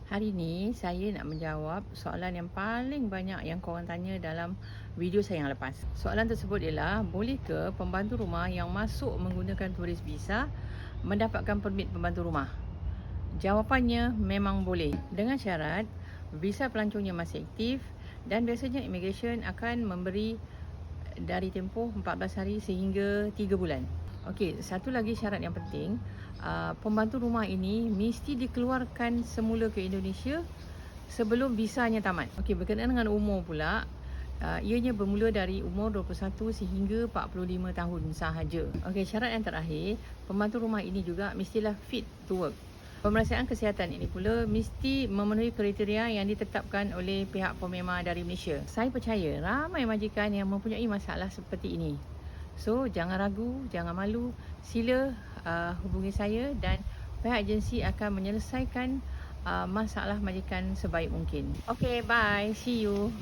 Hari ni saya nak menjawab soalan yang paling banyak yang korang tanya dalam video saya yang lepas. Soalan tersebut ialah, boleh ke pembantu rumah yang masuk menggunakan turis visa mendapatkan permit pembantu rumah? Jawapannya memang boleh, dengan syarat visa pelancongnya masih aktif dan biasanya immigration akan memberi dari tempoh 14 hari sehingga 3 bulan. Okey, satu lagi syarat yang penting, pembantu rumah ini mesti dikeluarkan semula ke Indonesia sebelum visanya tamat. Okey, berkenaan dengan umur pula, ianya bermula dari umur 21 sehingga 45 tahun sahaja. Okey, syarat yang terakhir, pembantu rumah ini juga mestilah fit to work. Pemeriksaan kesihatan ini pula mesti memenuhi kriteria yang ditetapkan oleh pihak POMEMA dari Malaysia. Saya percaya ramai majikan yang mempunyai masalah seperti ini. So, jangan ragu, jangan malu. Sila hubungi saya dan pihak agensi akan menyelesaikan masalah majikan sebaik mungkin. Okay, bye. See you.